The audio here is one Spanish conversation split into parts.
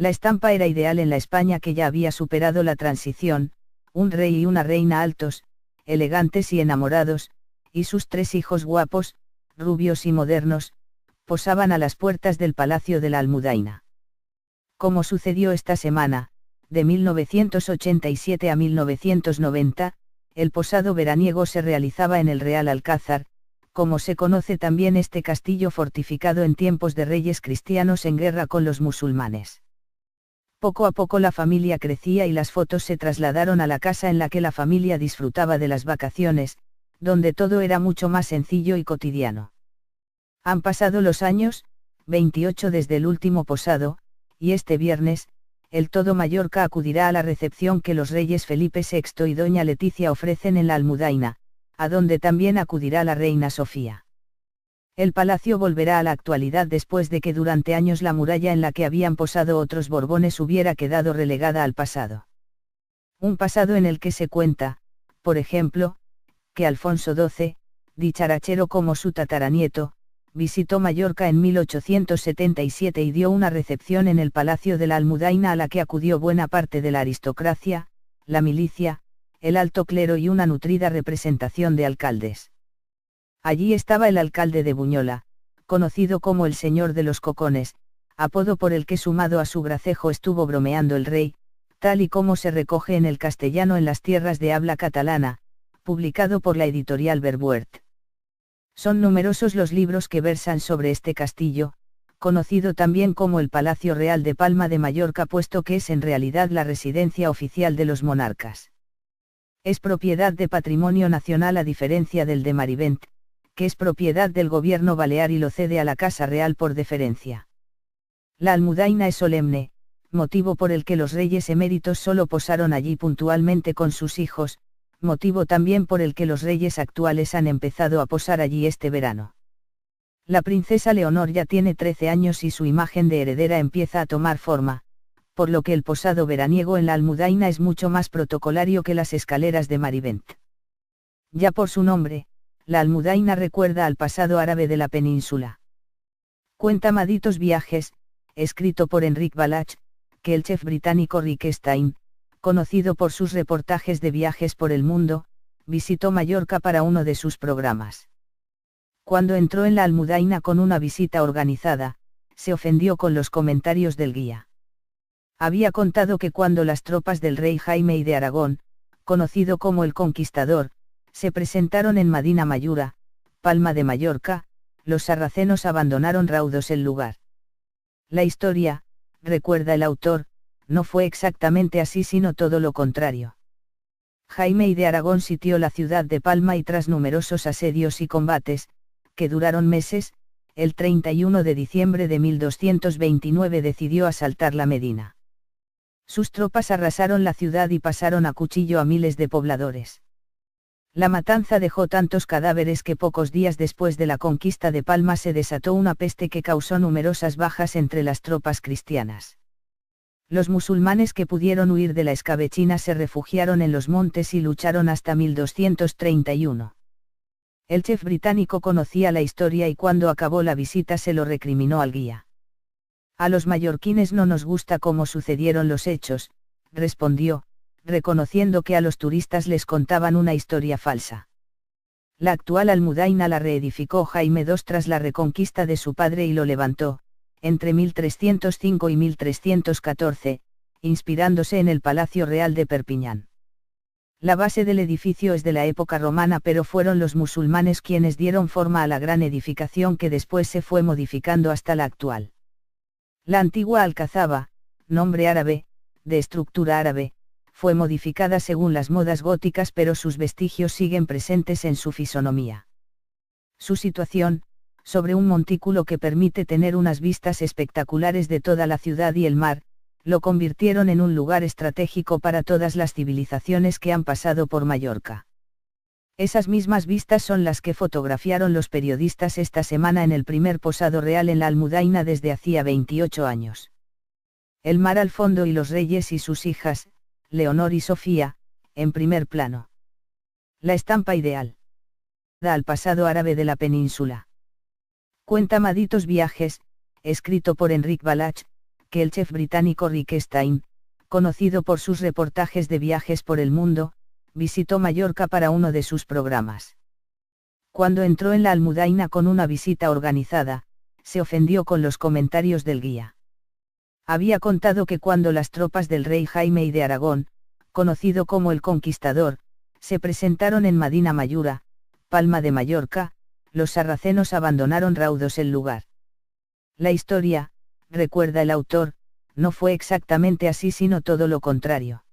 La estampa era ideal en la España que ya había superado la transición, un rey y una reina altos, elegantes y enamorados, y sus 3 hijos guapos, rubios y modernos, posaban a las puertas del Palacio de la Almudaina. Como sucedió esta semana, de 1987 a 1990, el posado veraniego se realizaba en el Real Alcázar, como se conoce también este castillo fortificado en tiempos de reyes cristianos en guerra con los musulmanes. Poco a poco la familia crecía y las fotos se trasladaron a la casa en la que la familia disfrutaba de las vacaciones, donde todo era mucho más sencillo y cotidiano. Han pasado los años, 28 desde el último posado, y este viernes, el Todo Mallorca acudirá a la recepción que los reyes Felipe VI y doña Leticia ofrecen en la Almudaina, a donde también acudirá la reina Sofía. El palacio volverá a la actualidad después de que durante años la muralla en la que habían posado otros Borbones hubiera quedado relegada al pasado. Un pasado en el que se cuenta, por ejemplo, que Alfonso XII, dicharachero como su tataranieto, visitó Mallorca en 1877 y dio una recepción en el Palacio de la Almudaina a la que acudió buena parte de la aristocracia, la milicia, el alto clero y una nutrida representación de alcaldes. Allí estaba el alcalde de Buñola, conocido como el Señor de los Cocones, apodo por el que sumado a su gracejo estuvo bromeando el rey, tal y como se recoge en el castellano en las tierras de habla catalana, publicado por la editorial Verbuert. Son numerosos los libros que versan sobre este castillo, conocido también como el Palacio Real de Palma de Mallorca puesto que es en realidad la residencia oficial de los monarcas. Es propiedad de Patrimonio Nacional a diferencia del de Marivent, que es propiedad del gobierno balear y lo cede a la Casa Real por deferencia. La Almudaina es solemne, motivo por el que los reyes eméritos solo posaron allí puntualmente con sus hijos, motivo también por el que los reyes actuales han empezado a posar allí este verano. La princesa Leonor ya tiene 13 años y su imagen de heredera empieza a tomar forma, por lo que el posado veraniego en la Almudaina es mucho más protocolario que las escaleras de Marivent. Ya por su nombre, la Almudaina recuerda al pasado árabe de la península. Cuenta Malditos Viajes, escrito por Enric Balach, que el chef británico Rick Stein, conocido por sus reportajes de viajes por el mundo, visitó Mallorca para uno de sus programas. Cuando entró en la Almudaina con una visita organizada, se ofendió con los comentarios del guía. Había contado que cuando las tropas del rey Jaime I de Aragón, conocido como el Conquistador, se presentaron en Madina Mayura, Palma de Mallorca, los sarracenos abandonaron raudos el lugar. La historia, recuerda el autor, no fue exactamente así sino todo lo contrario. Jaime I de Aragón sitió la ciudad de Palma y tras numerosos asedios y combates, que duraron meses, el 31 de diciembre de 1229 decidió asaltar la Medina. Sus tropas arrasaron la ciudad y pasaron a cuchillo a miles de pobladores. La matanza dejó tantos cadáveres que pocos días después de la conquista de Palma se desató una peste que causó numerosas bajas entre las tropas cristianas. Los musulmanes que pudieron huir de la escabechina se refugiaron en los montes y lucharon hasta 1231. El chef británico conocía la historia y cuando acabó la visita se lo recriminó al guía. A los mallorquines no nos gusta cómo sucedieron los hechos, respondió, reconociendo que a los turistas les contaban una historia falsa. La actual Almudaina la reedificó Jaime II tras la reconquista de su padre y lo levantó, entre 1305 y 1314, inspirándose en el Palacio Real de Perpiñán. La base del edificio es de la época romana pero fueron los musulmanes quienes dieron forma a la gran edificación que después se fue modificando hasta la actual. La antigua Alcazaba, nombre árabe, de estructura árabe, fue modificada según las modas góticas pero sus vestigios siguen presentes en su fisonomía. Su situación, sobre un montículo que permite tener unas vistas espectaculares de toda la ciudad y el mar, lo convirtieron en un lugar estratégico para todas las civilizaciones que han pasado por Mallorca. Esas mismas vistas son las que fotografiaron los periodistas esta semana en el primer posado real en la Almudaina desde hacía 28 años. El mar al fondo y los reyes y sus hijas, Leonor y Sofía, en primer plano. La estampa ideal. Da al pasado árabe de la península. Cuenta Malditos Viajes, escrito por Enric Balach, que el chef británico Rick Stein, conocido por sus reportajes de viajes por el mundo, visitó Mallorca para uno de sus programas. Cuando entró en la Almudaina con una visita organizada, se ofendió con los comentarios del guía. Había contado que cuando las tropas del rey Jaime I de Aragón, conocido como el Conquistador, se presentaron en Medina Mayura, Palma de Mallorca, los sarracenos abandonaron raudos el lugar. La historia, recuerda el autor, no fue exactamente así sino todo lo contrario.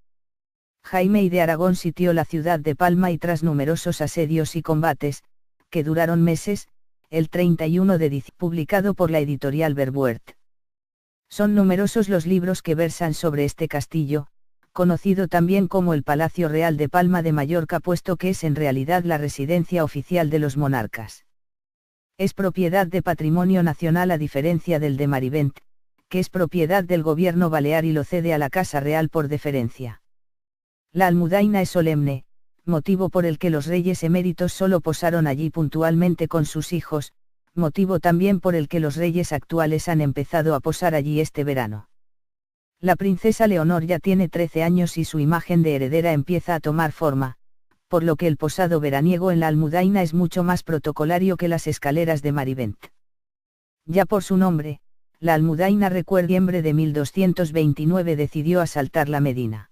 Jaime I de Aragón sitió la ciudad de Palma y tras numerosos asedios y combates, que duraron meses, el 31 de diciembre, publicado por la editorial Verbuert. Son numerosos los libros que versan sobre este castillo, conocido también como el Palacio Real de Palma de Mallorca puesto que es en realidad la residencia oficial de los monarcas. Es propiedad de Patrimonio Nacional a diferencia del de Marivent, que es propiedad del gobierno balear y lo cede a la Casa Real por deferencia. La Almudaina es solemne, motivo por el que los reyes eméritos solo posaron allí puntualmente con sus hijos, motivo también por el que los reyes actuales han empezado a posar allí este verano. La princesa Leonor ya tiene 13 años y su imagen de heredera empieza a tomar forma, por lo que el posado veraniego en la Almudaina es mucho más protocolario que las escaleras de Marivent. Ya por su nombre, la Almudaina recuerda diciembre de 1229 decidió asaltar la Medina.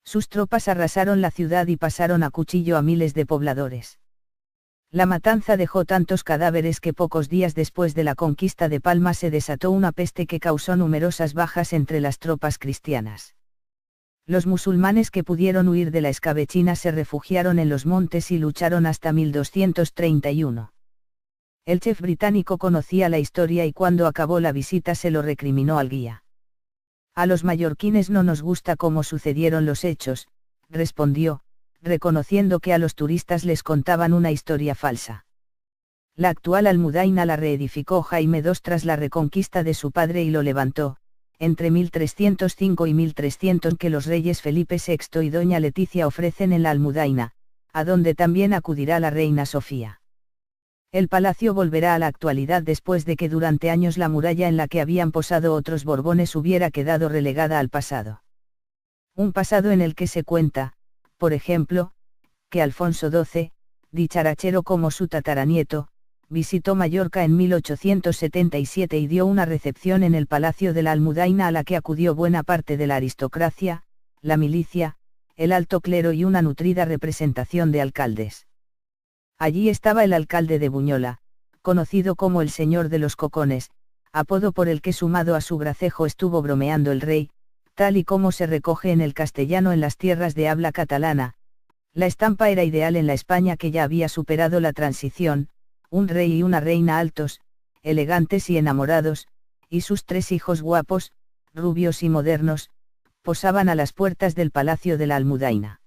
Sus tropas arrasaron la ciudad y pasaron a cuchillo a miles de pobladores. La matanza dejó tantos cadáveres que pocos días después de la conquista de Palma se desató una peste que causó numerosas bajas entre las tropas cristianas. Los musulmanes que pudieron huir de la escabechina se refugiaron en los montes y lucharon hasta 1231. El chef británico conocía la historia y cuando acabó la visita se lo recriminó al guía. A los mallorquines no nos gusta cómo sucedieron los hechos, respondió, reconociendo que a los turistas les contaban una historia falsa. La actual Almudaina la reedificó Jaime II tras la reconquista de su padre y lo levantó, entre 1305 y 1300 que los reyes Felipe VI y doña Leticia ofrecen en la Almudaina, a donde también acudirá la reina Sofía. El palacio volverá a la actualidad después de que durante años la muralla en la que habían posado otros Borbones hubiera quedado relegada al pasado. Un pasado en el que se cuenta, por ejemplo, que Alfonso XII, dicharachero como su tataranieto, visitó Mallorca en 1877 y dio una recepción en el Palacio de la Almudaina a la que acudió buena parte de la aristocracia, la milicia, el alto clero y una nutrida representación de alcaldes. Allí estaba el alcalde de Buñola, conocido como el Señor de los Cocones, apodo por el que sumado a su gracejo estuvo bromeando el rey, tal y como se recoge en el castellano en las tierras de habla catalana. La estampa era ideal en la España que ya había superado la transición, un rey y una reina altos, elegantes y enamorados, y sus 3 hijos guapos, rubios y modernos, posaban a las puertas del Palacio de la Almudaina.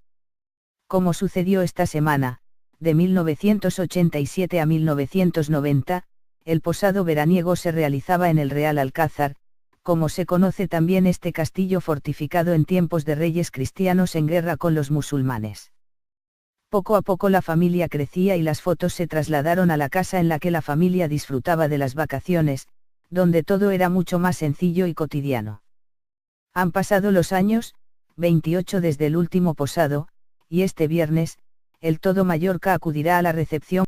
Como sucedió esta semana, de 1987 a 1990, el posado veraniego se realizaba en el Real Alcázar, como se conoce también este castillo fortificado en tiempos de reyes cristianos en guerra con los musulmanes. Poco a poco la familia crecía y las fotos se trasladaron a la casa en la que la familia disfrutaba de las vacaciones, donde todo era mucho más sencillo y cotidiano. Han pasado los años, 28 desde el último posado, y este viernes, el Todo Mallorca acudirá a la recepción